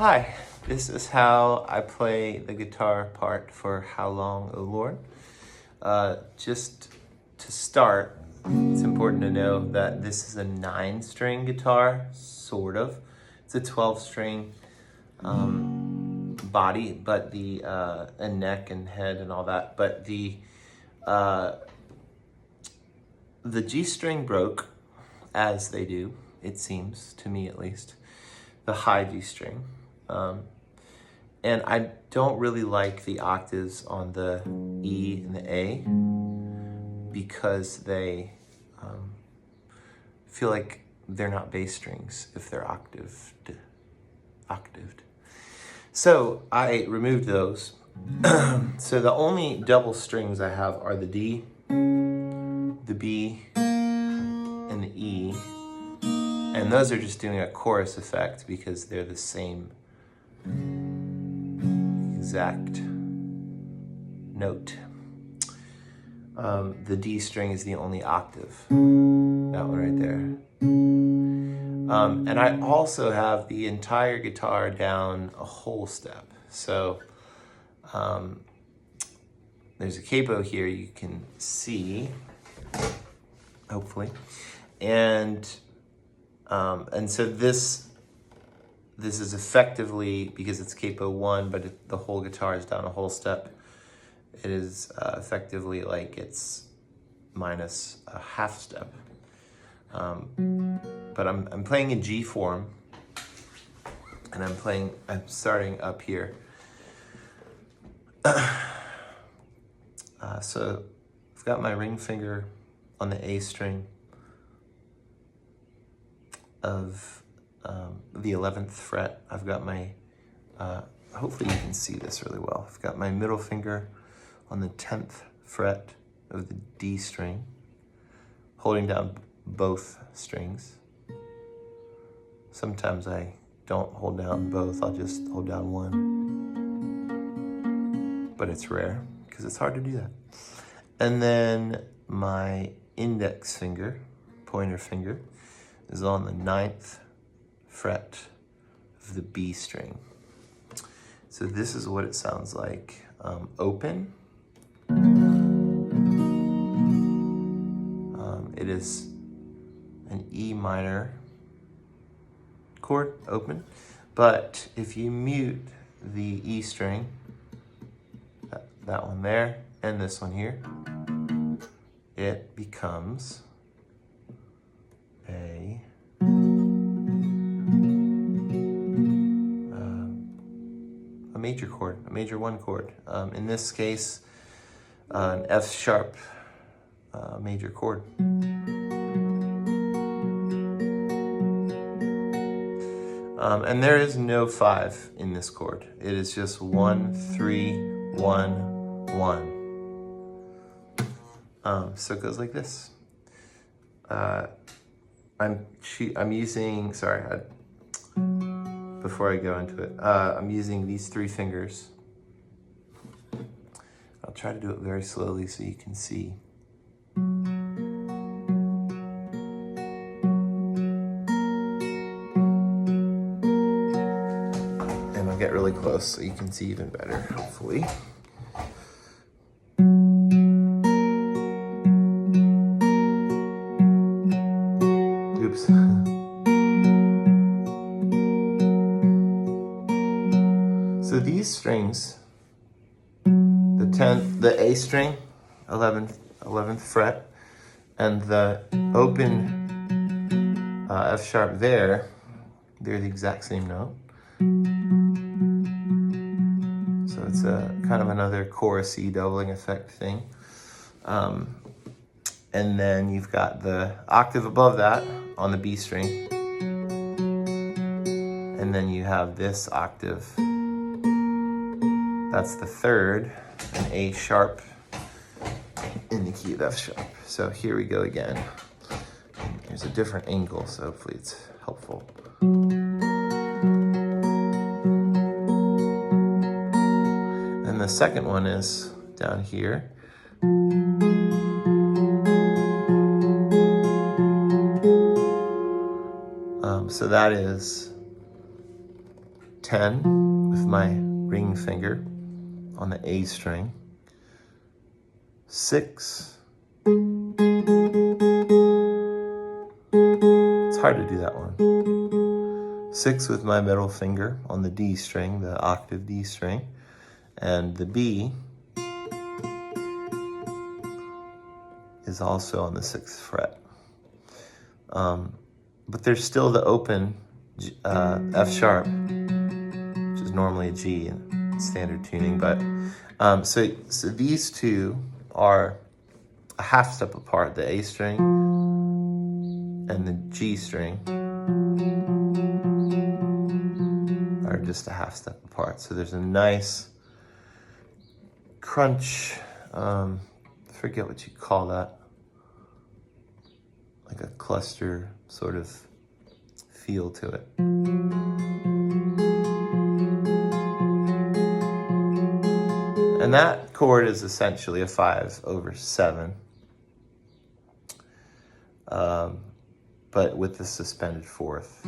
Hi, this is how I play the guitar part for How Long, O Lord. Just to start, it's important to know that this is a 9-string guitar, sort of. It's a 12-string body, but and neck and head and all that. But the G string broke, as they do, it seems, to me at least, the high G string. And I don't really like the octaves on the E and the A because they feel like they're not bass strings if they're octaved. So I removed those. So the only double strings I have are the D, the B, and the E. And those are just doing a chorus effect because they're the same exact note. The D string is the only octave, that one right there. And I also have the entire guitar down a whole step. So there's a capo here you can see, hopefully. And so this is effectively, because it's capo 1, but the whole guitar is down a whole step, it is effectively like it's minus a half step. But I'm playing in G form, and I'm starting up here. So I've got my ring finger on the A string of the 11th fret. I've got my, hopefully you can see this really well. I've got my middle finger on the 10th fret of the D string, holding down both strings. Sometimes I don't hold down both, I'll just hold down one. But it's rare, because it's hard to do that. And then my index finger, pointer finger, is on the 9th fret of the B string. So this is what it sounds like. Open. It is an E minor chord, open. But if you mute the E string, that one there, and this one here, it becomes a major chord, a major 1 chord. In this case, an F sharp major chord. And there is no 5 in this chord. It is just 1, 3, 1, 1. So it goes like this. I'm using, before I go into it, I'm using these 3 fingers. I'll try to do it very slowly so you can see. And I'll get really close so you can see even better, hopefully. Oops. So these strings, the 10th, the A string, 11th fret, and the open F sharp there, they're the exact same note. So it's a kind of another chorusy doubling effect thing. And then you've got the octave above that on the B string. And then you have this octave. That's the 3rd, an A sharp in the key of F sharp. So here we go again. There's a different angle, so hopefully it's helpful. And the second one is down here. So that is 10 with my ring finger on the A string, 6. It's hard to do that one. 6 with my middle finger on the D string, the octave D string, and the B is also on the 6th fret. But there's still the open F sharp, which is normally a G in standard tuning. But so these two are a half step apart, the A string and the G string are just a half step apart. So there's a nice crunch, I forget what you call that, like a cluster sort of feel to it. And that chord is essentially a 5/7, but with the suspended 4th,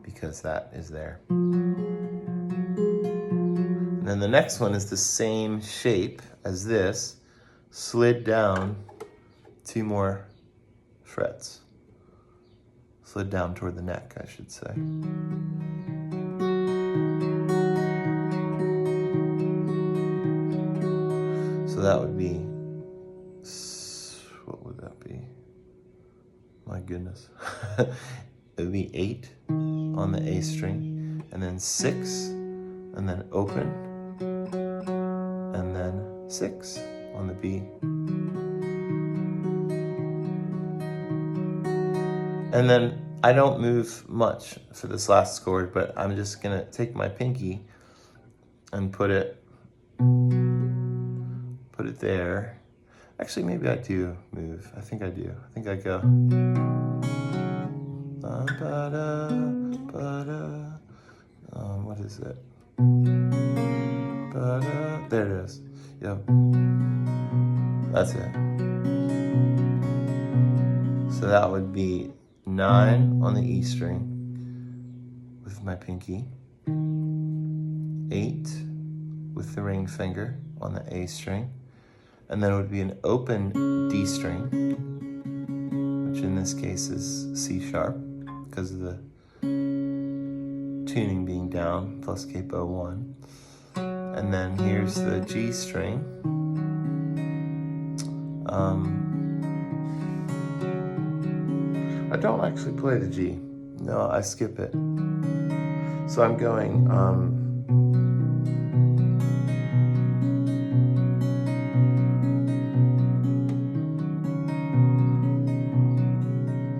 because that is there. And then the next one is the same shape as this, slid down 2 more frets. Slid down toward the neck, I should say. So that would be, what would that be? My goodness. It would be 8 on the A string, and then 6, and then open, and then 6 on the B. And then I don't move much for this last chord, but I'm just gonna take my pinky and put it there. Actually, maybe I do move. I think I do. I think I go. What is it? There it is. Yep. That's it. So that would be 9 on the E string with my pinky, 8 with the ring finger on the A string, and then it would be an open D string, which in this case is C sharp because of the tuning being down, plus capo 1. And then here's the G string. I don't actually play the G. No, I skip it. So I'm going,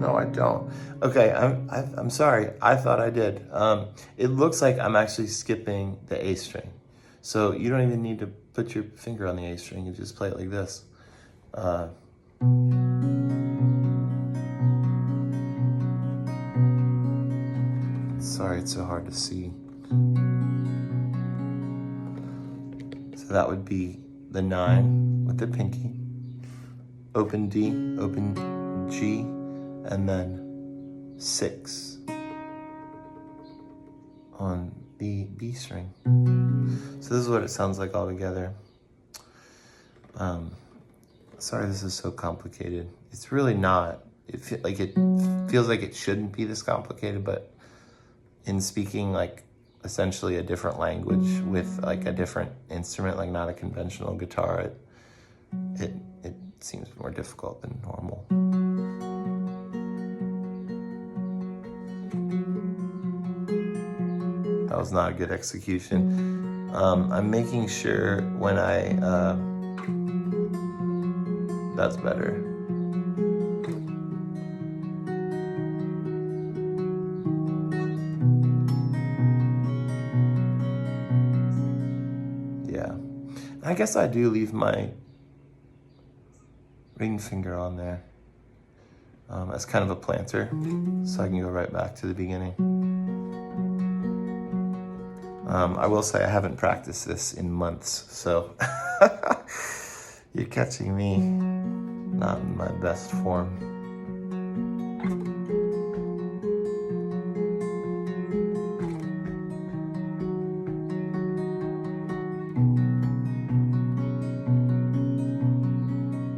no, I don't. Okay, I'm sorry. I thought I did. It looks like I'm actually skipping the A string. So you don't even need to put your finger on the A string. You just play it like this. Sorry, it's so hard to see. So that would be the 9 with the pinky, open D, open G, and then 6 on the B string. So this is what it sounds like all together. Sorry this is so complicated. It's really not. It feels like it shouldn't be this complicated, but in speaking like essentially a different language with like a different instrument, like not a conventional guitar, it seems more difficult than normal. That was not a good execution. I'm making sure when that's better. Yeah. I guess I do leave my ring finger on there as kind of a planter, so I can go right back to the beginning. I will say I haven't practiced this in months, so you're catching me not in my best form.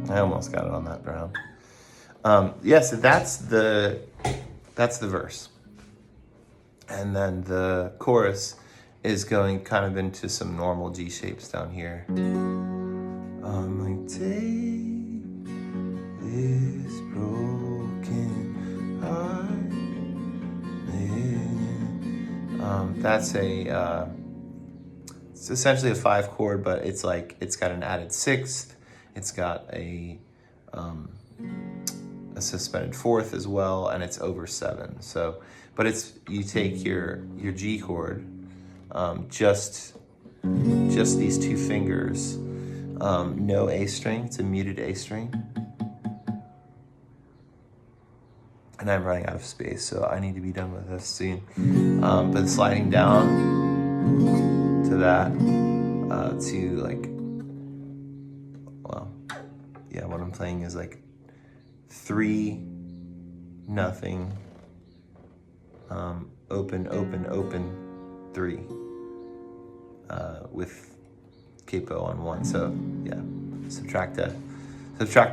I almost got it on that brown. Yeah, so that's the verse. And then the chorus is going kind of into some normal G shapes down here. My day is broken heart. That's it's essentially a 5 chord, but it's got an added 6th. It's got a suspended 4th as well, and it's over 7. So, but you take your G chord, just these 2 fingers, no A string. It's a muted A string, and I'm running out of space, so I need to be done with this soon. But sliding down to that, to what I'm playing is 3, nothing, open, open, open, 3, with capo on 1. So yeah, subtract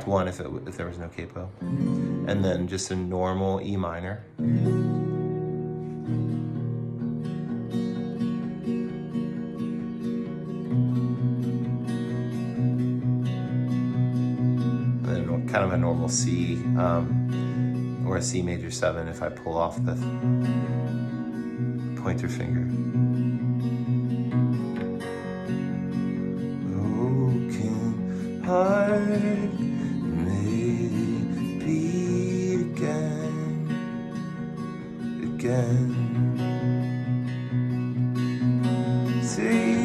1 if there was no capo, and then just a normal E minor. Kind of a normal C, or a C major 7 if I pull off the pointer finger. Broken heart may beat again. Say